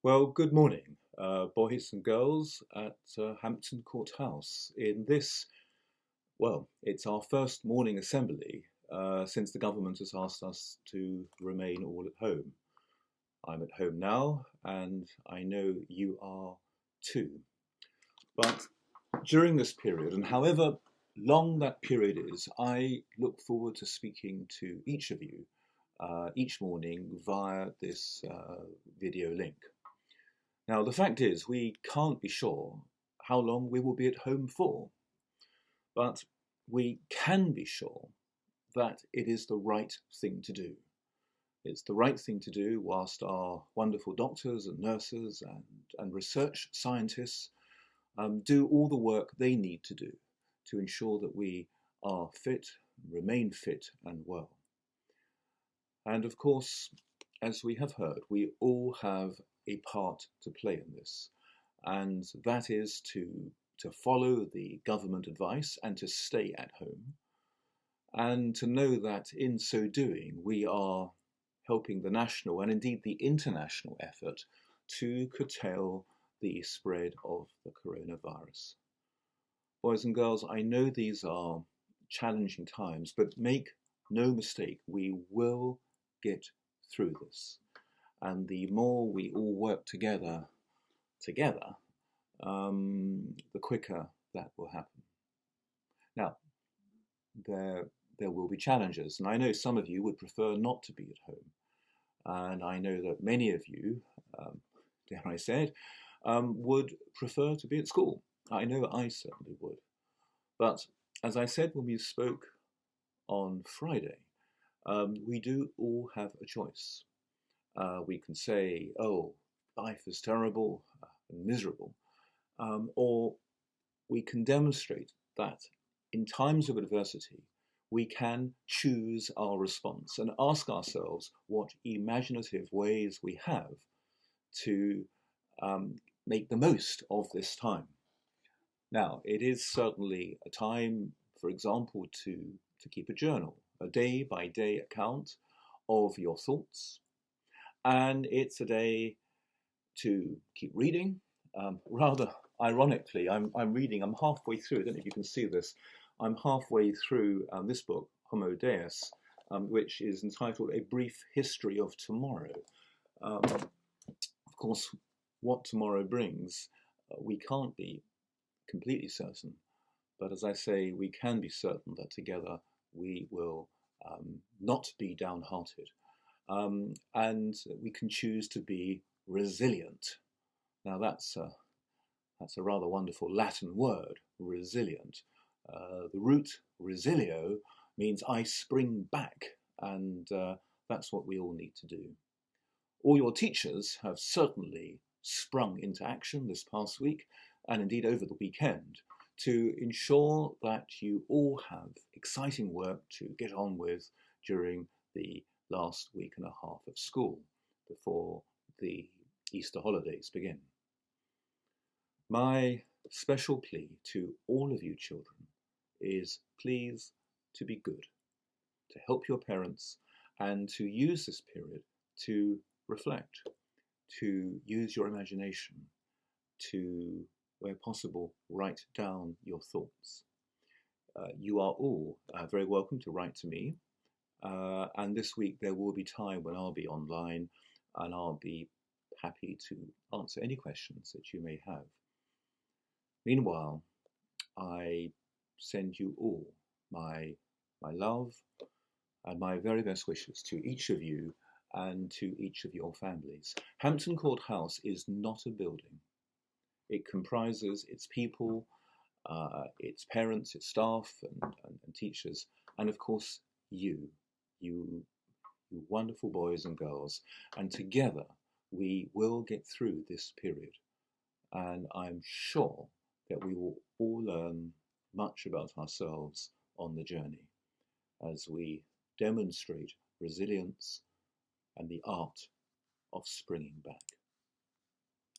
Well, good morning, boys and girls at Hampton Court House. It's our first morning assembly since the government has asked us to remain all at home. I'm at home now, and I know you are too. But during this period, and however long that period is, I look forward to speaking to each of you each morning via this video link. Now, the fact is, we can't be sure how long we will be at home for, but we can be sure that it is the right thing to do. It's the right thing to do whilst our wonderful doctors and nurses and research scientists do all the work they need to do to ensure that we are fit, remain fit and well. And of course, as we have heard, we all have a part to play in this, and that is to follow the government advice and to stay at home, and to know that in so doing we are helping the national and indeed the international effort to curtail the spread of the coronavirus. Boys and girls, I know these are challenging times, but make no mistake, we will get through this. And the more we all work together, the quicker that will happen. Now, there will be challenges, and I know some of you would prefer not to be at home. And I know that many of you, dare I say it, would prefer to be at school. I know I certainly would. But as I said when we spoke on Friday, we do all have a choice. We can say, oh, life is terrible and miserable, or we can demonstrate that in times of adversity, we can choose our response and ask ourselves what imaginative ways we have to make the most of this time. Now, it is certainly a time, for example, to keep a journal, a day-by-day account of your thoughts. And it's a day to keep reading. Rather ironically, I'm reading, I'm halfway through, I don't know if you can see this, I'm halfway through this book, Homo Deus, which is entitled A Brief History of Tomorrow. Of course, what tomorrow brings, we can't be completely certain. But as I say, we can be certain that together we will not be downhearted. And we can choose to be resilient. Now that's a rather wonderful Latin word, resilient. The root resilio means I spring back, and that's what we all need to do. All your teachers have certainly sprung into action this past week, and indeed over the weekend, to ensure that you all have exciting work to get on with during the last week and a half of school before the Easter holidays begin. My special plea to all of you children is please to be good, to help your parents, and to use this period to reflect, to use your imagination, to, where possible, write down your thoughts. You are all very welcome to write to me. And this week there will be time when I'll be online and I'll be happy to answer any questions that you may have. Meanwhile, I send you all my love and my very best wishes to each of you and to each of your families. Hampton Court House is not a building. It comprises its people, its parents, its staff and teachers, and of course you wonderful boys and girls, and together we will get through this period. And I'm sure that we will all learn much about ourselves on the journey as we demonstrate resilience and the art of springing back.